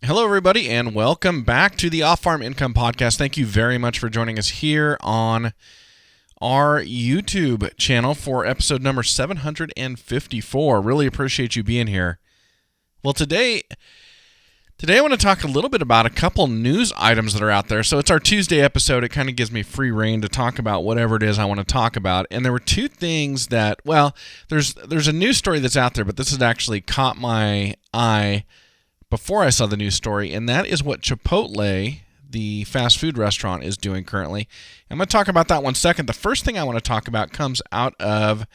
Hello, everybody, and welcome back to the Off-Farm Income Podcast. Thank you very much for joining us here on our YouTube channel for episode number 754. Really appreciate you being here. Well, today I want to talk a little bit about a couple news items that are out there. So it's our Tuesday episode. It kind of gives me free reign to talk about whatever it is I want to talk about. And there were two things that, well, there's a news story that's out there, but this has actually caught my eye before I saw the news story, and that is what Chipotle, the fast food restaurant, is doing currently. I'm going to talk about that one second. The first thing I want to talk about comes out of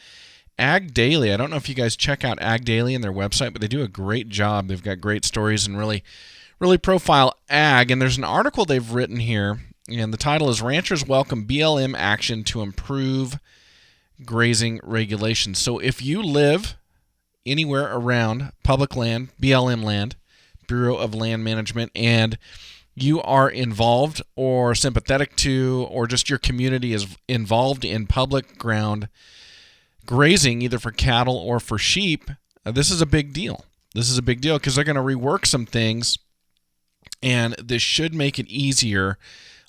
Ag Daily. I don't know if you guys check out Ag Daily and their website, but they do a great job. They've got great stories and really profile ag. And there's an article they've written here, and the title is Ranchers Welcome BLM Action to Improve Grazing Regulations. So if you live anywhere around public land, BLM land, Bureau of Land Management, and you are involved or sympathetic to, or just your community is involved in public ground grazing, either for cattle or for sheep, this is a big deal. This is a big deal because they're going to rework some things, and this should make it easier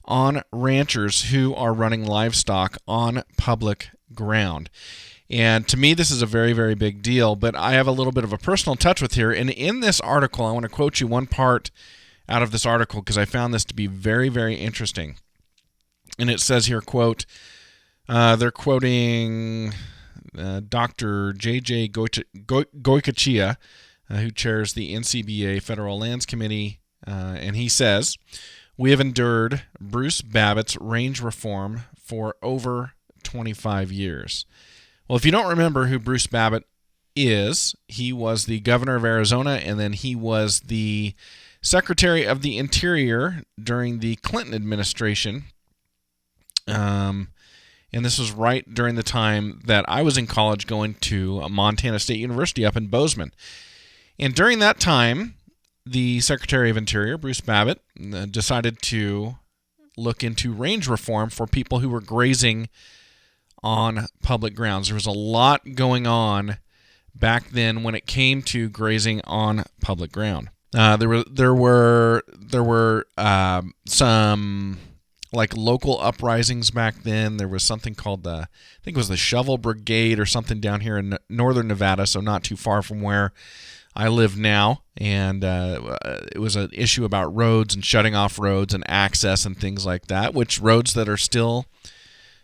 on ranchers who are running livestock on public ground. And to me, this is a very, very big deal, but I have a little bit of a personal touch with here. And in this article, I want to quote you one part out of this article because I found this to be very, very interesting. And it says here, quote, they're quoting Dr. J.J. Goycochea, who chairs the NCBA Federal Lands Committee, and he says, "We have endured Bruce Babbitt's range reform for over 25 years. Well, if you don't remember who Bruce Babbitt is, he was the governor of Arizona, and then he was the Secretary of the Interior during the Clinton administration. And this was right during the time that I was in college going to Montana State University up in Bozeman. And during that time, the Secretary of Interior, Bruce Babbitt, decided to look into range reform for people who were grazing on public grounds. There was a lot going on back then when it came to grazing on public ground. There were some like local uprisings back then. There was something called I think it was the Shovel Brigade or something down here in northern Nevada, so not too far from where I live now. And it was an issue about roads and shutting off roads and access and things like that, which roads that are still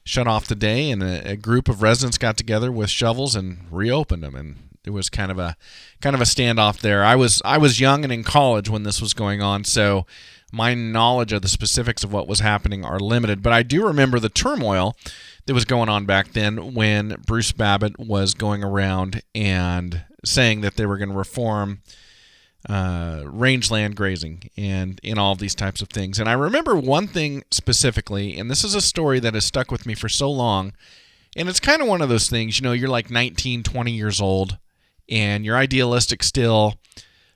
shut off today, and a group of residents got together with shovels and reopened them, and it was kind of a standoff there. I was young and in college when this was going on, so my knowledge of the specifics of what was happening are limited, but I do remember the turmoil that was going on back then when Bruce Babbitt was going around and saying that they were going to reform rangeland grazing and in all of these types of things. And I remember one thing specifically, and this is a story that has stuck with me for so long, and it's kind of one of those things, you're like 19, 20 years old, and you're idealistic still,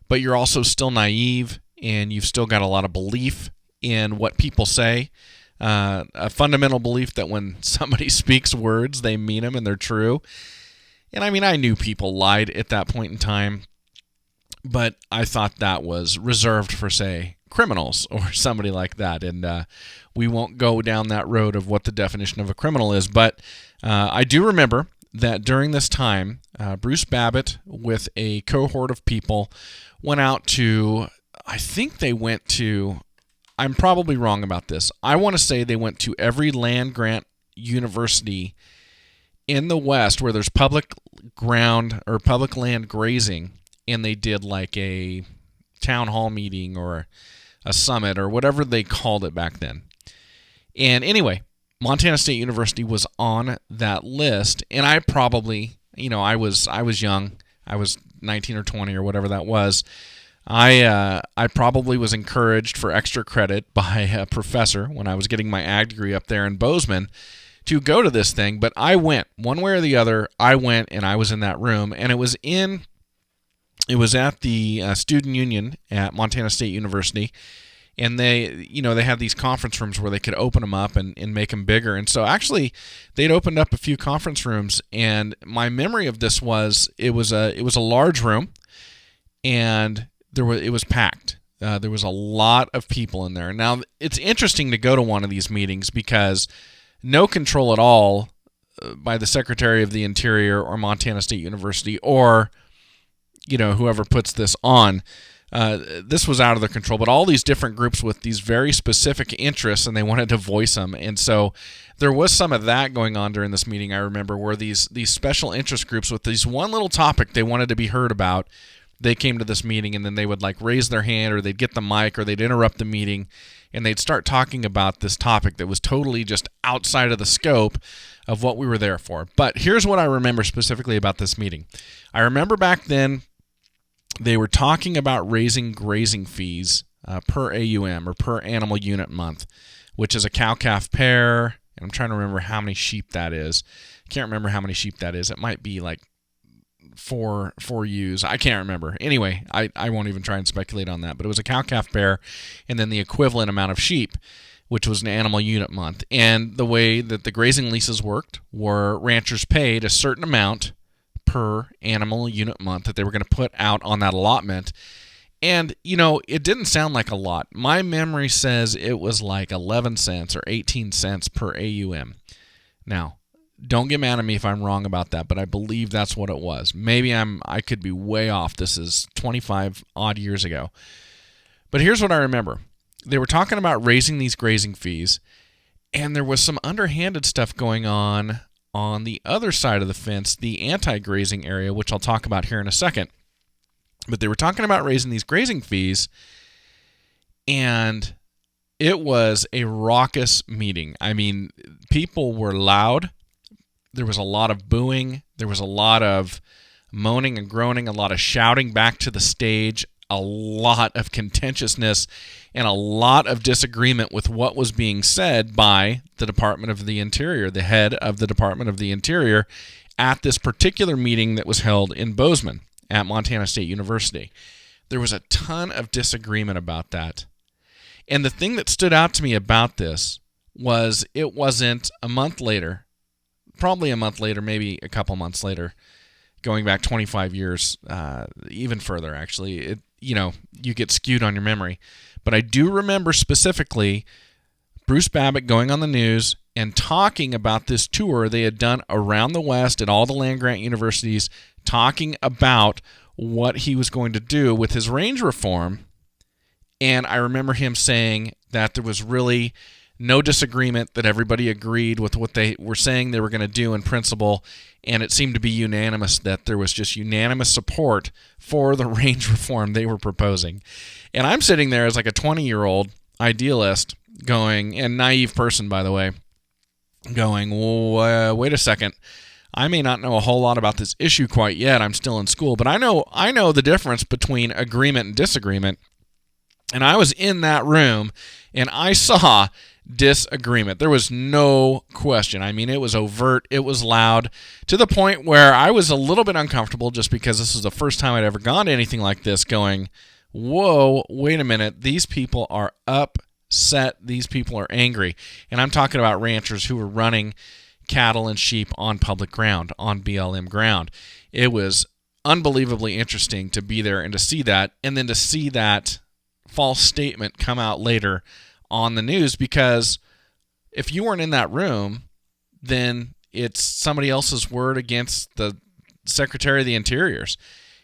but you're also still naive, and you've still got a lot of belief in what people say, a fundamental belief that when somebody speaks words, they mean them and they're true. And I mean, I knew people lied at that point in time, but I thought that was reserved for, say, criminals or somebody like that. And we won't go down that road of what the definition of a criminal is. But I do remember that during this time, Bruce Babbitt, with a cohort of people, went out to, I think they went to, I'm probably wrong about this, I want to say they went to every land-grant university in the West where there's public ground or public land grazing, and they did like a town hall meeting or a summit or whatever they called it back then. And anyway, Montana State University was on that list, and I probably, I was young. I was 19 or 20 or whatever that was. I probably was encouraged for extra credit by a professor when I was getting my ag degree up there in Bozeman to go to this thing, but I went. One way or the other, I went, and I was in that room, and it was at the Student Union at Montana State University, and they had these conference rooms where they could open them up and make them bigger. And so actually, they'd opened up a few conference rooms, and my memory of this was it was a large room, and it was packed. There was a lot of people in there. Now, it's interesting to go to one of these meetings because no control at all by the Secretary of the Interior or Montana State University or, whoever puts this on. This was out of their control, but all these different groups with these very specific interests, and they wanted to voice them. And so there was some of that going on during this meeting, I remember, where these special interest groups with this one little topic they wanted to be heard about, they came to this meeting, and then they would raise their hand, or they'd get the mic, or they'd interrupt the meeting, and they'd start talking about this topic that was totally just outside of the scope of what we were there for. But here's what I remember specifically about this meeting. I remember back then they were talking about raising grazing fees per AUM, or per animal unit month, which is a cow-calf pair, and I'm trying to remember how many sheep that is. I can't remember how many sheep that is. It might be four ewes. I can't remember. Anyway, I won't even try and speculate on that, but it was a cow-calf pair, and then the equivalent amount of sheep, which was an animal unit month. And the way that the grazing leases worked were ranchers paid a certain amount per animal unit month that they were going to put out on that allotment. And, it didn't sound like a lot. My memory says it was 11 cents or 18 cents per AUM. Now, don't get mad at me if I'm wrong about that, but I believe that's what it was. Maybe I could be way off. This is 25 odd years ago. But here's what I remember. They were talking about raising these grazing fees, and there was some underhanded stuff going on the other side of the fence, the anti-grazing area, which I'll talk about here in a second. But they were talking about raising these grazing fees, and it was a raucous meeting. I mean, people were loud. There was a lot of booing. There was a lot of moaning and groaning, a lot of shouting back to the stage, a lot of contentiousness, and a lot of disagreement with what was being said by the Department of the Interior, the head of the Department of the Interior, at this particular meeting that was held in Bozeman at Montana State University. There was a ton of disagreement about that. And the thing that stood out to me about this was it wasn't a month later, probably a month later, maybe a couple months later, going back 25 years, even further, actually. You get skewed on your memory. But I do remember specifically Bruce Babbitt going on the news and talking about this tour they had done around the West at all the land-grant universities, talking about what he was going to do with his range reform. And I remember him saying that there was really no disagreement, that everybody agreed with what they were saying they were going to do in principle, and it seemed to be unanimous, that there was just unanimous support for the range reform they were proposing. And I'm sitting there as a 20-year-old idealist going, and naive person, by the way, going, well, wait a second. I may not know a whole lot about this issue quite yet. I'm still in school, but I know the difference between agreement and disagreement. And I was in that room, and I saw disagreement. There was no question. I mean, it was overt. It was loud, to the point where I was a little bit uncomfortable, just because this was the first time I'd ever gone to anything like this, going, whoa, wait a minute. These people are upset. These people are angry. And I'm talking about ranchers who were running cattle and sheep on public ground, on BLM ground. It was unbelievably interesting to be there and to see that, and then to see that false statement come out later on the news, because if you weren't in that room, then it's somebody else's word against the Secretary of the Interior's.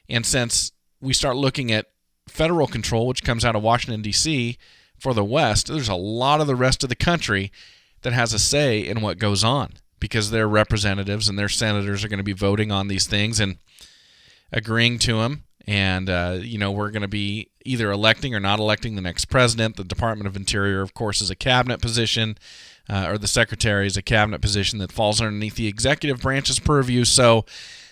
And since we start looking at federal control, which comes out of Washington, D.C., for the West, there's a lot of the rest of the country that has a say in what goes on, because their representatives and their senators are going to be voting on these things and agreeing to them. And, we're going to be either electing or not electing the next president. The Department of Interior, of course, is a cabinet position, or the secretary is a cabinet position that falls underneath the executive branch's purview. So,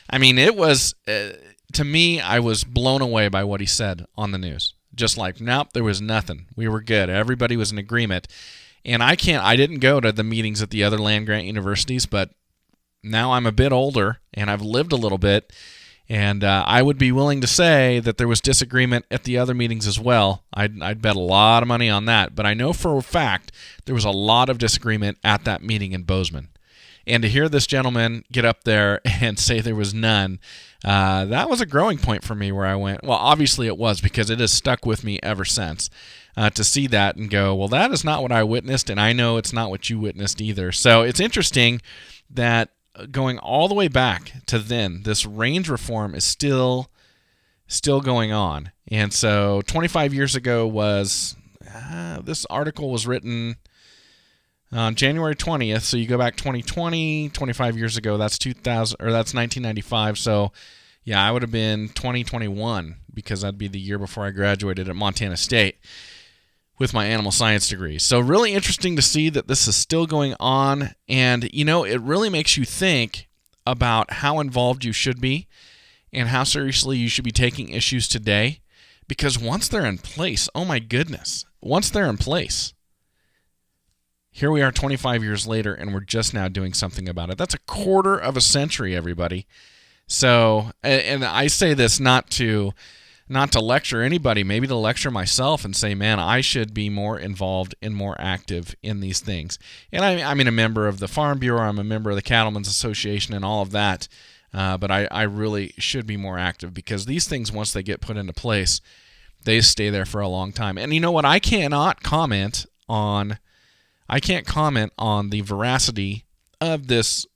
I mean, it was, to me, I was blown away by what he said on the news. Just nope, there was nothing. We were good. Everybody was in agreement. And I didn't go to the meetings at the other land-grant universities, but now I'm a bit older and I've lived a little bit. And I would be willing to say that there was disagreement at the other meetings as well. I'd bet a lot of money on that. But I know for a fact there was a lot of disagreement at that meeting in Bozeman. And to hear this gentleman get up there and say there was none, that was a growing point for me where I went, well, obviously it was, because it has stuck with me ever since. To see that and go, well, that is not what I witnessed, and I know it's not what you witnessed either. So it's interesting that going all the way back to then, this range reform is still going on. And so 25 years ago was, this article was written on January 20th, so you go back 2020, 25 years ago, that's 2000, or that's 1995. So yeah, I would have been 2021 because that'd be the year before I graduated at Montana State with my animal science degree. So really interesting to see that this is still going on, and it really makes you think about how involved you should be and how seriously you should be taking issues today, because once they're in place, oh my goodness, once they're in place, here we are 25 years later, and we're just now doing something about it. That's a quarter of a century, everybody. So, and I say this not to lecture anybody, maybe to lecture myself and say, man, I should be more involved and more active in these things. And I'm a member of the Farm Bureau, I'm a member of the Cattlemen's Association and all of that, but I really should be more active, because these things, once they get put into place, they stay there for a long time. And you know what? I can't comment on the veracity of this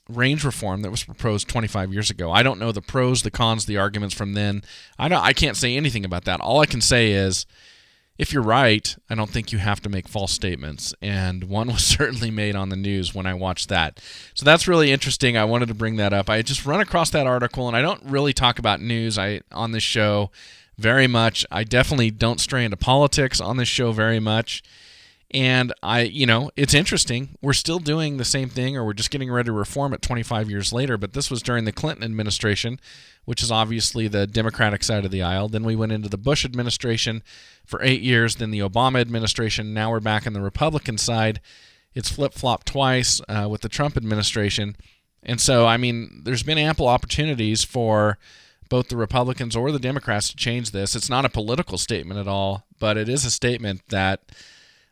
range reform that was proposed 25 years ago. I don't know the pros, the cons, the arguments from then. I can't say anything about that. All I can say is, if you're right, I don't think you have to make false statements, and one was certainly made on the news when I watched that. So that's really interesting. I wanted to bring that up. I just run across that article, and I don't really talk about news on this show very much. I definitely don't stray into politics on this show very much. And it's interesting. We're still doing the same thing, or we're just getting ready to reform it 25 years later. But this was during the Clinton administration, which is obviously the Democratic side of the aisle. Then we went into the Bush administration for 8 years, then the Obama administration. Now we're back on the Republican side. It's flip-flopped twice with the Trump administration. And so, there's been ample opportunities for both the Republicans or the Democrats to change this. It's not a political statement at all, but it is a statement that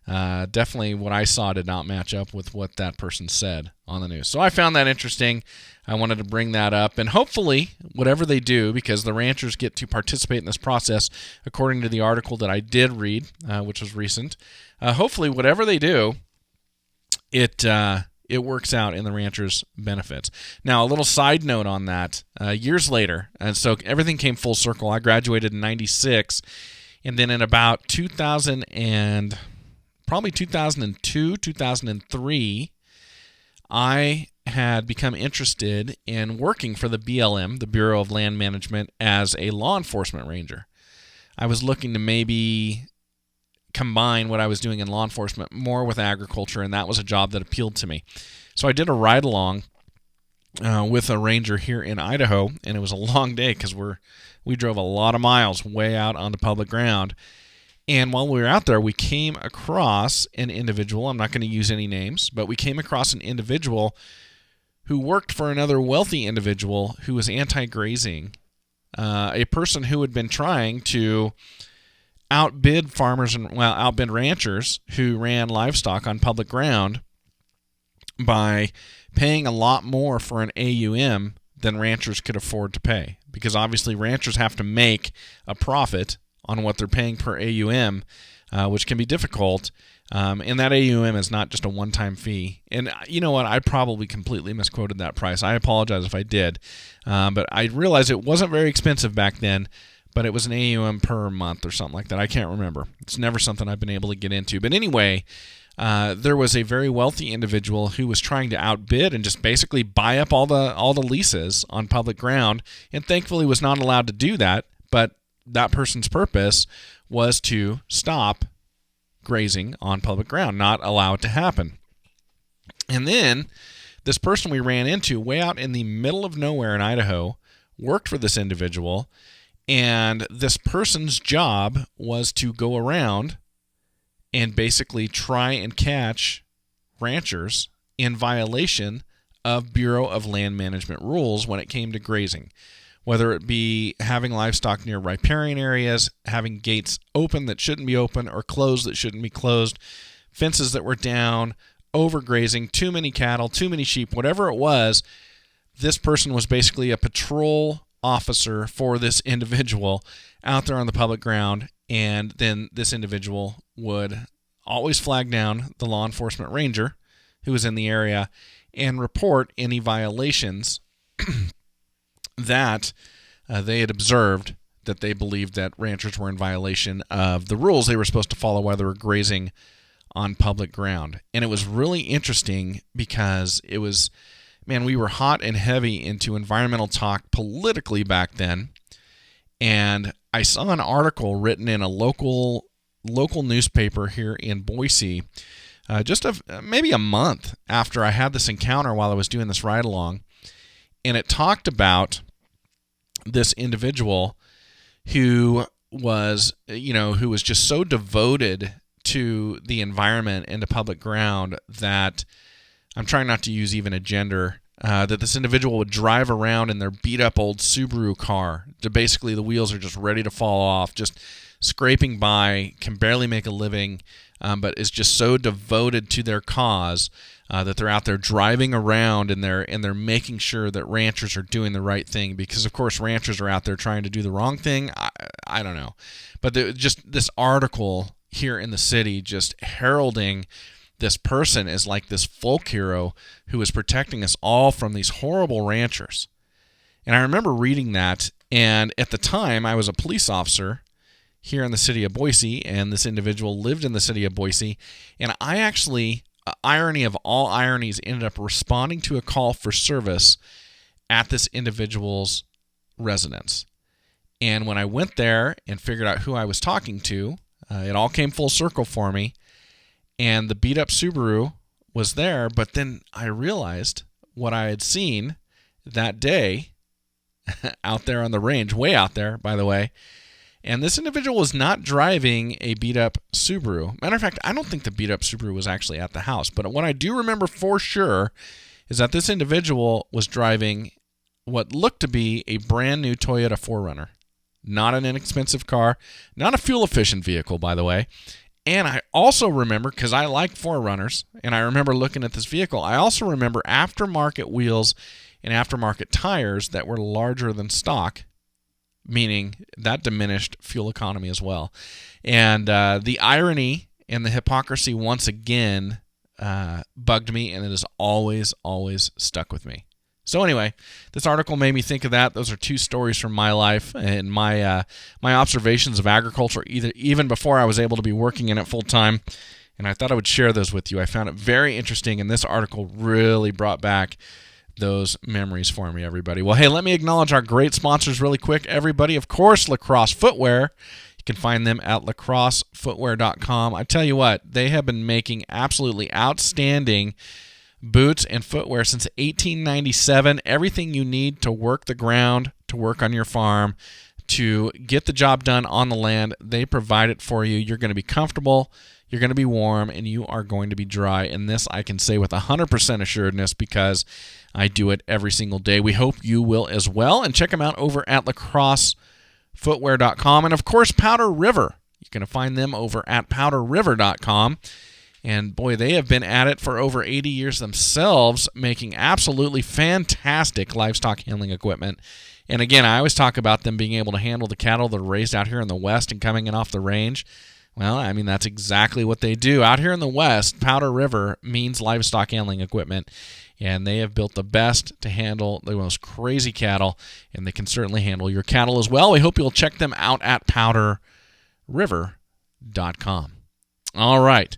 definitely what I saw did not match up with what that person said on the news. So I found that interesting. I wanted to bring that up, and hopefully whatever they do, because the ranchers get to participate in this process according to the article that I did read, which was recent, hopefully whatever they do, it works out in the ranchers' benefits. Now, a little side note on that, years later, and so everything came full circle. I graduated in 96, and then in about 2002, 2003, I had become interested in working for the BLM, the Bureau of Land Management, as a law enforcement ranger. I was looking to maybe combine what I was doing in law enforcement more with agriculture, and that was a job that appealed to me. So I did a ride-along with a ranger here in Idaho, and it was a long day because we drove a lot of miles way out onto public ground. And while we were out there, we came across an individual. I'm not going to use any names, but we came across an individual who worked for another wealthy individual who was anti-grazing, a person who had been trying to outbid outbid ranchers who ran livestock on public ground by paying a lot more for an AUM than ranchers could afford to pay. Because obviously ranchers have to make a profit on what they're paying per AUM, which can be difficult. And that AUM is not just a one-time fee. And you know what? I probably completely misquoted that price. I apologize if I did. But I realized it wasn't very expensive back then, but it was an AUM per month or something like that. I can't remember. It's never something I've been able to get into. But anyway, there was a very wealthy individual who was trying to outbid and just basically buy up all the leases on public ground, and thankfully was not allowed to do that. But that person's purpose was to stop grazing on public ground, not allow it to happen. And then this person we ran into way out in the middle of nowhere in Idaho worked for this individual, and this person's job was to go around and basically try and catch ranchers in violation of Bureau of Land Management rules when it came to grazing. Whether it be having livestock near riparian areas, having gates open that shouldn't be open, or closed that shouldn't be closed. fences that were down, overgrazing, too many cattle, too many sheep, whatever it was. This person was basically a patrol officer for this individual out there on the public ground, and then this individual would always flag down the law enforcement ranger who was in the area and report any violations that they had observed, that they believed that ranchers were in violation of the rules they were supposed to follow while they were grazing on public ground. And it was really interesting because it was, man, we were hot and heavy into environmental talk politically back then. And I saw an article written in a local newspaper here in Boise maybe a month after I had this encounter while I was doing this ride-along. And it talked about this individual who was just so devoted to the environment and to public ground that I'm trying not to use even a gender, that this individual would drive around in their beat-up old Subaru car. Basically, the wheels are just ready to fall off, just scraping by, can barely make a living, but is just so devoted to their cause that they're out there driving around and they're making sure that ranchers are doing the right thing, because of course ranchers are out there trying to do the wrong thing. I don't know, but just this article here in the city just heralding this person as like this folk hero who is protecting us all from these horrible ranchers. And I remember reading that, and at the time I was a police officer here in the city of Boise, and this individual lived in the city of Boise, and I actually, irony of all ironies, ended up responding to a call for service at this individual's residence. And when I went there and figured out who I was talking to, it all came full circle for me, and the beat-up Subaru was there. But then I realized what I had seen that day out there on the range, way out there, by the way. And this individual was not driving a beat-up Subaru. Matter of fact, I don't think the beat-up Subaru was actually at the house. But what I do remember for sure is that this individual was driving what looked to be a brand new Toyota 4Runner. Not an inexpensive car, not a fuel-efficient vehicle, by the way. And I also remember, because I like 4Runners, and I remember looking at this vehicle, I also remember aftermarket wheels and aftermarket tires that were larger than stock, meaning that diminished fuel economy as well. And the irony and the hypocrisy once again bugged me, and it has always, always stuck with me. So anyway, this article made me think of that. Those are two stories from my life and my observations of agriculture, even before I was able to be working in it full time. And I thought I would share those with you. I found it very interesting, and this article really brought back those memories for me, everybody. Well, hey, let me acknowledge our great sponsors really quick, everybody. Of course, Lacrosse Footwear. You can find them at lacrossefootwear.com. I tell you what, they have been making absolutely outstanding boots and footwear since 1897. Everything you need to work the ground, to work on your farm, to get the job done on the land, they provide it for you. You're going to be comfortable, you're going to be warm, and you are going to be dry. And this I can say with 100% assuredness because I do it every single day. We hope you will as well. And check them out over at lacrossefootwear.com. And of course, Powder River. You're going to find them over at powderriver.com. And boy, they have been at it for over 80 years themselves, making absolutely fantastic livestock handling equipment. And again, I always talk about them being able to handle the cattle that are raised out here in the West and coming in off the range. Well, I mean, that's exactly what they do. Out here in the West, Powder River means livestock handling equipment. And they have built the best to handle the most crazy cattle, and they can certainly handle your cattle as well. We hope you'll check them out at powderriver.com. All right.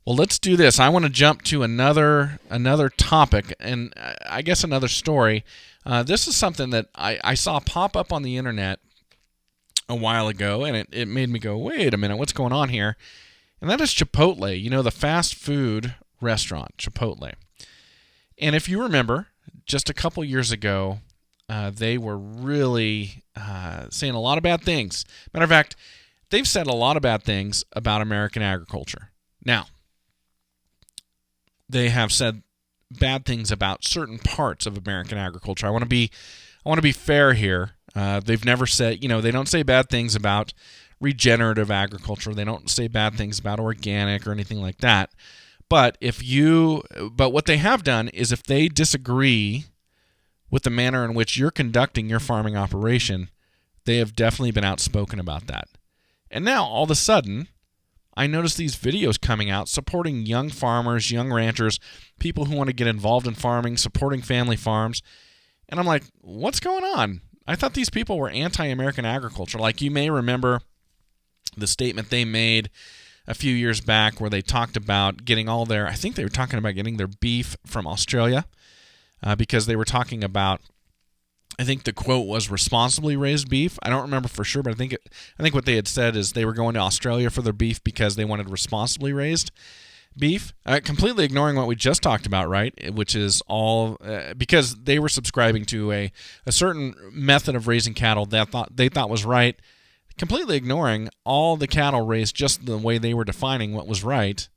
Well, let's do this. I want to jump to another topic, and I guess another story. This is something that I saw pop up on the internet a while ago, and it made me go, wait a minute, what's going on here? And that is Chipotle, the fast food restaurant, Chipotle. And if you remember, just a couple years ago, they were really saying a lot of bad things. Matter of fact, they've said a lot of bad things about American agriculture. Now, they have said bad things about certain parts of American agriculture. I want to be fair here. They've never said, they don't say bad things about regenerative agriculture. They don't say bad things about organic or anything like that. But what they have done is if they disagree with the manner in which you're conducting your farming operation, they have definitely been outspoken about that. And now, all of a sudden, I notice these videos coming out supporting young farmers, young ranchers, people who want to get involved in farming, supporting family farms. And I'm like, what's going on? I thought these people were anti-American agriculture. Like, you may remember the statement they made a few years back where they talked about getting I think they were talking about getting their beef from Australia because they were talking about, I think the quote was responsibly raised beef. I don't remember for sure, but I think what they had said is they were going to Australia for their beef because they wanted responsibly raised beef, completely ignoring what we just talked about, right? Which is all because they were subscribing to a certain method of raising cattle that they thought was right, completely ignoring all the cattle raised just the way they were defining what was right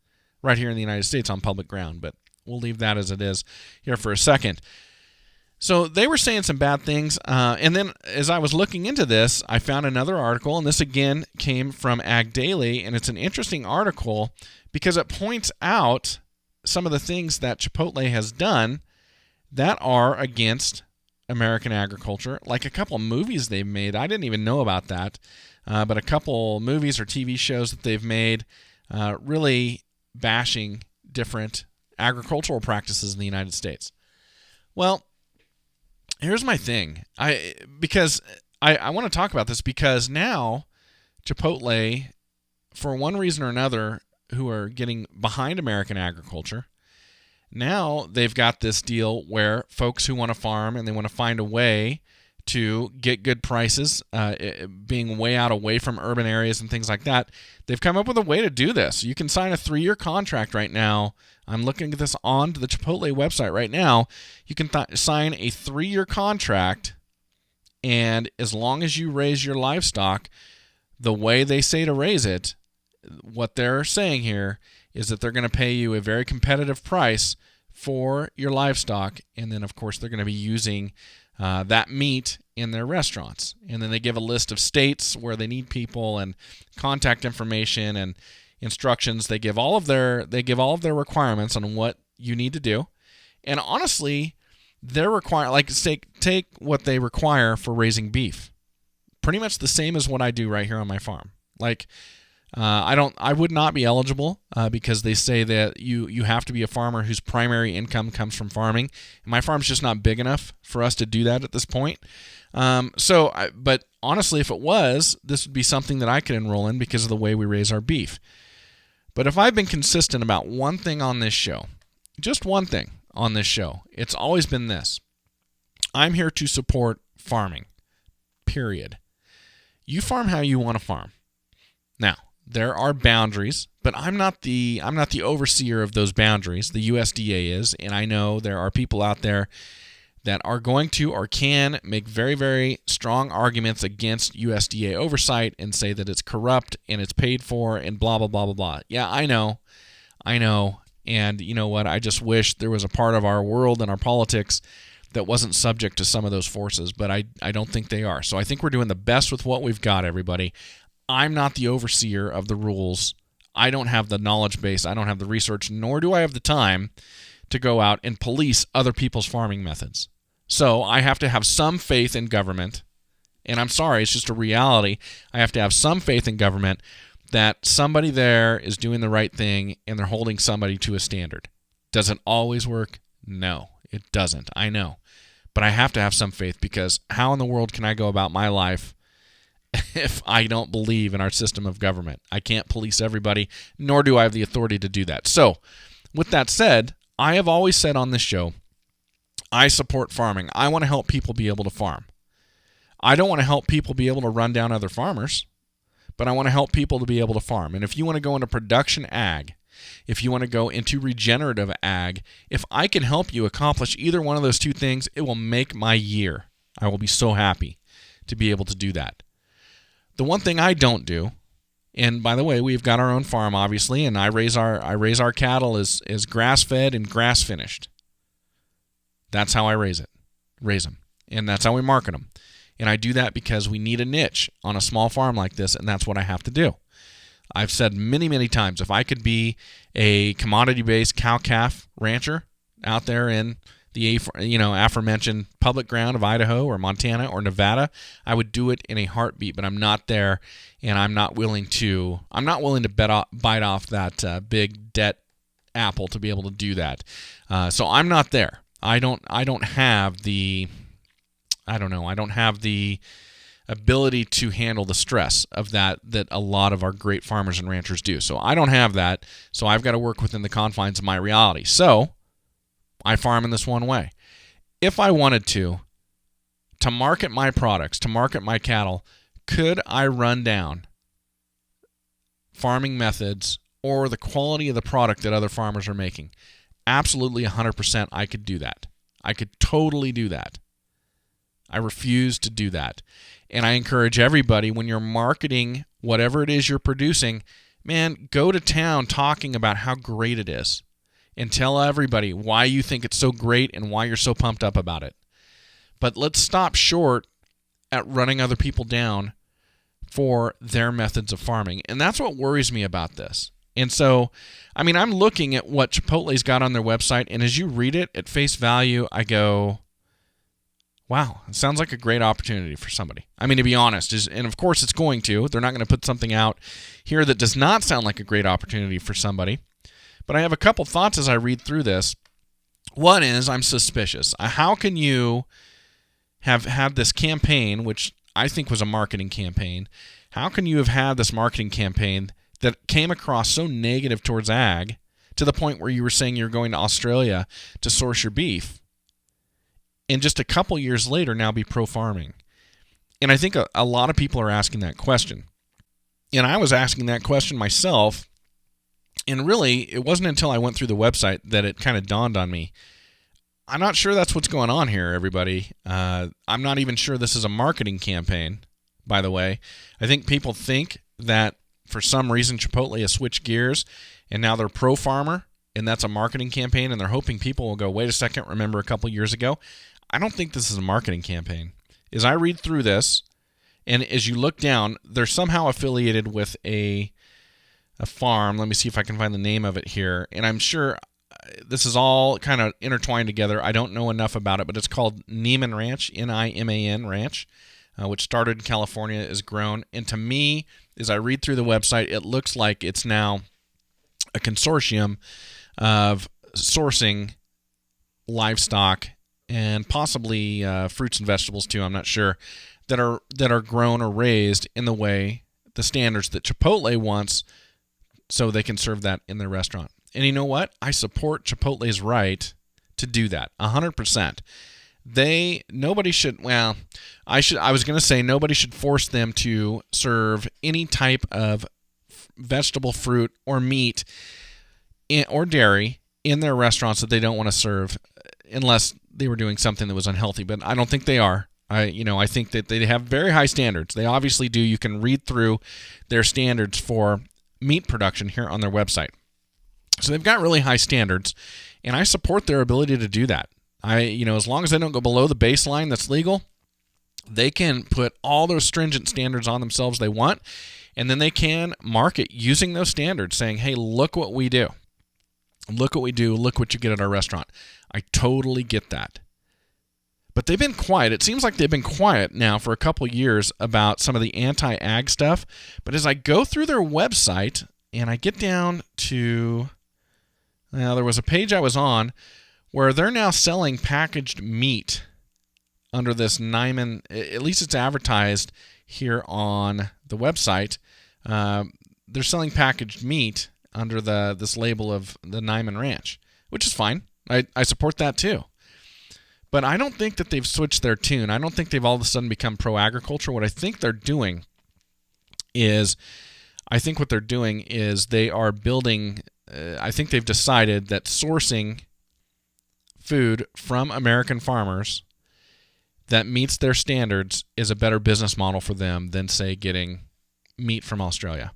here in the United States on public ground. But we'll leave that as it is here for a second. So they were saying some bad things, and then as I was looking into this, I found another article, and this again came from Ag Daily, and it's an interesting article because it points out some of the things that Chipotle has done that are against American agriculture, like a couple of movies they've made. I didn't even know about that, but a couple movies or TV shows that they've made really bashing different agricultural practices in the United States. Well, here's my thing. I want to talk about this because now Chipotle, for one reason or another, who are getting behind American agriculture, now they've got this deal where folks who want to farm and they want to find a way to get good prices, being way out away from urban areas and things like that, they've come up with a way to do this. You can sign a 3-year contract right now. I'm looking at this on the Chipotle website right now. You can sign a 3-year contract, and as long as you raise your livestock the way they say to raise it, what they're saying here is that they're going to pay you a very competitive price for your livestock, and then, of course, they're going to be using that meat in their restaurants. And then they give a list of states where they need people and contact information and instructions. They give all of their requirements on what you need to do. And honestly, they're take what they require for raising beef. Pretty much the same as what I do right here on my farm. I would not be eligible because they say that you have to be a farmer whose primary income comes from farming. And my farm's just not big enough for us to do that at this point. But honestly, if it was, this would be something that I could enroll in because of the way we raise our beef. But if I've been consistent about one thing on this show, just one thing on this show, it's always been this. I'm here to support farming, period. You farm how you want to farm. Now, there are boundaries, but I'm not the overseer of those boundaries. The USDA is, and I know there are people out there that are going to or can make very, very strong arguments against USDA oversight and say that it's corrupt and it's paid for and blah, blah, blah, blah, blah. Yeah, I know. And you know what? I just wish there was a part of our world and our politics that wasn't subject to some of those forces, but I don't think they are. So I think we're doing the best with what we've got, everybody. I'm not the overseer of the rules. I don't have the knowledge base. I don't have the research, nor do I have the time to go out and police other people's farming methods. So I have to have some faith in government, and I'm sorry, it's just a reality. I have to have some faith in government that somebody there is doing the right thing and they're holding somebody to a standard. Does it always work? No, it doesn't. I know. But I have to have some faith because how in the world can I go about my life if I don't believe in our system of government? I can't police everybody, nor do I have the authority to do that. So, with that said, I have always said on this show, I support farming. I want to help people be able to farm. I don't want to help people be able to run down other farmers, but I want to help people to be able to farm. And if you want to go into production ag, if you want to go into regenerative ag, if I can help you accomplish either one of those two things, it will make my year. I will be so happy to be able to do that. The one thing I don't do, and by the way, we've got our own farm, obviously, and I raise our cattle as grass-fed and grass-finished. That's how I raise them, and that's how we market them. And I do that because we need a niche on a small farm like this, and that's what I have to do. I've said many, many times, if I could be a commodity-based cow-calf rancher out there in the aforementioned public ground of Idaho or Montana or Nevada, I would do it in a heartbeat. But I'm not there, and I'm not willing to bite off that big debt apple to be able to do that. So I'm not there. I don't have the ability to handle the stress of that a lot of our great farmers and ranchers do. So I don't have that. So I've got to work within the confines of my reality. So I farm in this one way. If I wanted to market my products, to market my cattle, could I run down farming methods or the quality of the product that other farmers are making? Absolutely 100% I could do that. I could totally do that. I refuse to do that. And I encourage everybody, when you're marketing whatever it is you're producing, man, go to town talking about how great it is. And tell everybody why you think it's so great and why you're so pumped up about it. But let's stop short at running other people down for their methods of farming. And that's what worries me about this. And so, I'm looking at what Chipotle's got on their website, and as you read it at face value, I go, wow, it sounds like a great opportunity for somebody. To be honest, and of course it's going to. They're not going to put something out here that does not sound like a great opportunity for somebody. But I have a couple thoughts as I read through this. One is I'm suspicious. How can you have had this campaign, which I think was a marketing campaign, how can you have had this marketing campaign that came across so negative towards ag to the point where you were saying you're going to Australia to source your beef, and just a couple years later now be pro-farming? And I think a lot of people are asking that question. And I was asking that question myself. And really, it wasn't until I went through the website that it kind of dawned on me. I'm not sure that's what's going on here, everybody. I'm not even sure this is a marketing campaign, by the way. I think people think that for some reason Chipotle has switched gears and now they're pro-farmer, and that's a marketing campaign, and they're hoping people will go, wait a second, remember a couple years ago? I don't think this is a marketing campaign. As I read through this, and as you look down, they're somehow affiliated with a farm. Let me see if I can find the name of it here. And I'm sure this is all kind of intertwined together. I don't know enough about it, but it's called Niman Ranch, Niman Ranch, which started in California, is grown. And to me, as I read through the website, it looks like it's now a consortium of sourcing livestock and possibly fruits and vegetables too, I'm not sure, that are grown or raised in the standards that Chipotle wants, so they can serve that in their restaurant. And you know what? I support Chipotle's right to do that 100%. Nobody should force them to serve any type of vegetable, fruit, or meat or dairy in their restaurants that they don't want to serve, unless they were doing something that was unhealthy. But I don't think they are. I think that they have very high standards. They obviously do. You can read through their standards for meat production here on their website. So they've got really high standards, and I support their ability to do that. As long as they don't go below the baseline that's legal, they can put all those stringent standards on themselves they want, and then they can market using those standards, saying, hey, look what we do. Look what we do. Look what you get at our restaurant. I totally get that. But they've been quiet. It seems like they've been quiet now for a couple years about some of the anti-ag stuff. But as I go through their website and I get down to, there was a page I was on where they're now selling packaged meat under this Niman, at least it's advertised here on the website. They're selling packaged meat under this label of the Niman Ranch, which is fine. I support that too. But I don't think that they've switched their tune. I don't think they've all of a sudden become pro-agriculture. What I think they're doing is, they are building, I think they've decided that sourcing food from American farmers that meets their standards is a better business model for them than, say, getting meat from Australia.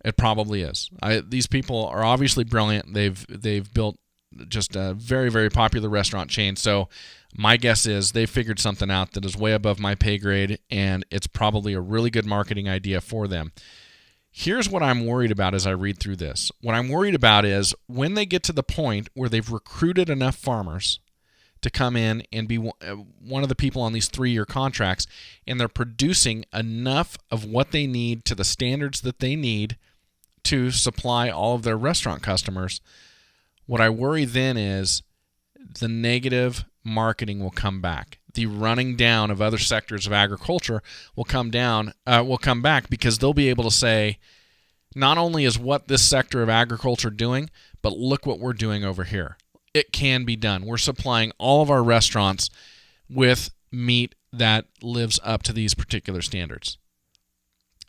It probably is. These people are obviously brilliant. They've built just a very, very popular restaurant chain. So my guess is they figured something out that is way above my pay grade, and it's probably a really good marketing idea for them. Here's what I'm worried about as I read through this. What I'm worried about is when they get to the point where they've recruited enough farmers to come in and be one of the people on these 3-year contracts, and they're producing enough of what they need to the standards that they need to supply all of their restaurant customers. What I worry then is the negative marketing will come back. The running down of other sectors of agriculture will come back, because they'll be able to say, not only is what this sector of agriculture doing, but look what we're doing over here. It can be done. We're supplying all of our restaurants with meat that lives up to these particular standards.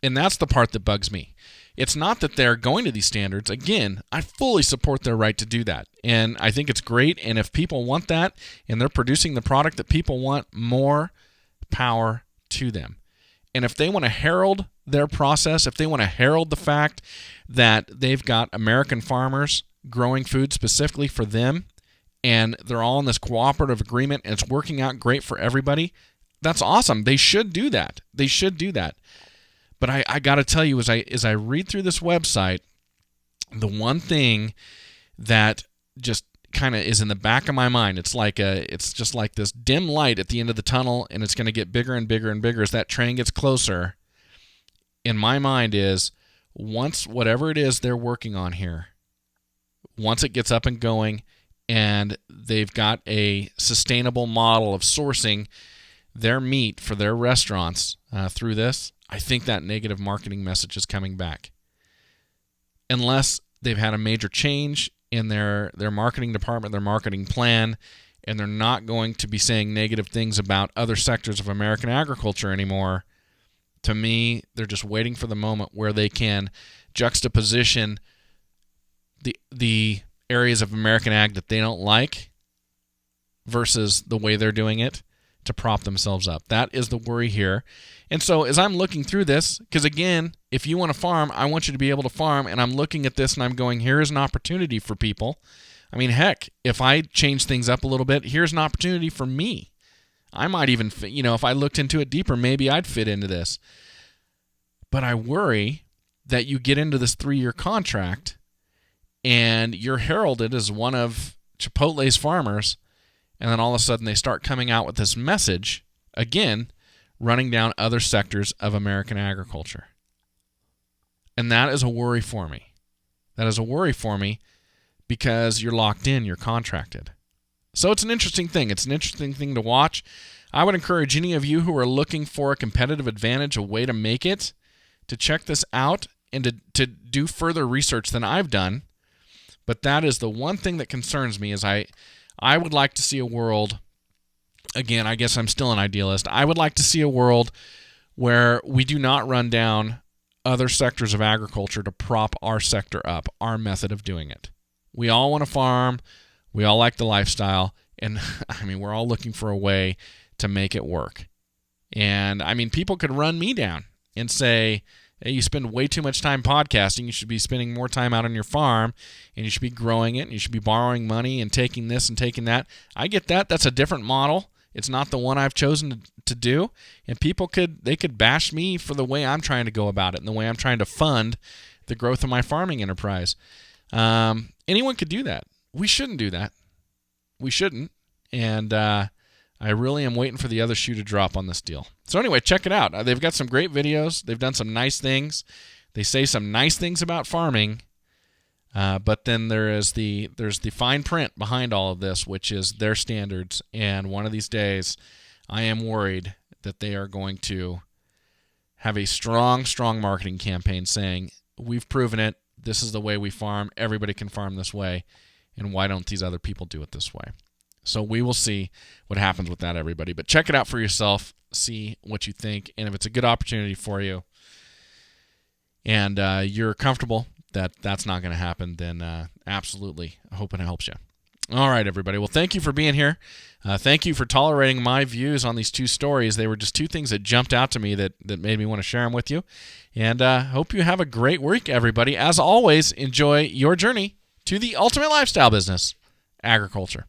And that's the part that bugs me. It's not that they're going to these standards. Again, I fully support their right to do that. And I think it's great. And if people want that and they're producing the product that people want, more power to them. And if they want to herald their process, if they want to herald the fact that they've got American farmers growing food specifically for them, and they're all in this cooperative agreement, and it's working out great for everybody, that's awesome. They should do that. They should do that. But I got to tell you, as I read through this website, the one thing that just kind of is in the back of my mind, it's just like this dim light at the end of the tunnel, and it's going to get bigger and bigger and bigger as that train gets closer. In my mind is, once whatever it is they're working on here, once it gets up and going, and they've got a sustainable model of sourcing their meat for their restaurants through this, I think that negative marketing message is coming back. Unless they've had a major change in their marketing department, their marketing plan, and they're not going to be saying negative things about other sectors of American agriculture anymore. To me, they're just waiting for the moment where they can juxtaposition the areas of American ag that they don't like versus the way they're doing it to prop themselves up. That is the worry here. And so as I'm looking through this, because again, if you want to farm, I want you to be able to farm, and I'm looking at this and I'm going, here is an opportunity for people. I mean, heck, if I change things up a little bit, here's an opportunity for me. I might even fit, if I looked into it deeper, maybe I'd fit into this. But I worry that you get into this 3-year contract and you're heralded as one of Chipotle's farmers, and then all of a sudden they start coming out with this message, again, running down other sectors of American agriculture. And that is a worry for me. That is a worry for me because you're locked in, you're contracted. So it's an interesting thing. It's an interesting thing to watch. I would encourage any of you who are looking for a competitive advantage, a way to make it, to check this out and to do further research than I've done. But that is the one thing that concerns me, is I would like to see a world, again, I guess I'm still an idealist, I would like to see a world where we do not run down other sectors of agriculture to prop our sector up, our method of doing it. We all want to farm, we all like the lifestyle, and I mean, we're all looking for a way to make it work. And I mean, people could run me down and say, hey, you spend way too much time podcasting, you should be spending more time out on your farm, and you should be growing it, and you should be borrowing money and taking this and taking that. I get that. That's a different model. It's not the one I've chosen to do. And people could bash me for the way I'm trying to go about it and the way I'm trying to fund the growth of my farming enterprise. Anyone could do that. We shouldn't do that. We shouldn't. And I really am waiting for the other shoe to drop on this deal. So anyway, check it out. They've got some great videos. They've done some nice things. They say some nice things about farming. But then there's the fine print behind all of this, which is their standards. And one of these days, I am worried that they are going to have a strong, strong marketing campaign saying, we've proven it. This is the way we farm. Everybody can farm this way. And why don't these other people do it this way? So we will see what happens with that, everybody. But check it out for yourself. See what you think. And if it's a good opportunity for you and you're comfortable that that's not going to happen, then absolutely, I hope it helps you. All right, everybody. Well, thank you for being here. Thank you for tolerating my views on these two stories. They were just two things that jumped out to me that made me want to share them with you. And hope you have a great week, everybody. As always, enjoy your journey to the ultimate lifestyle business. agriculture.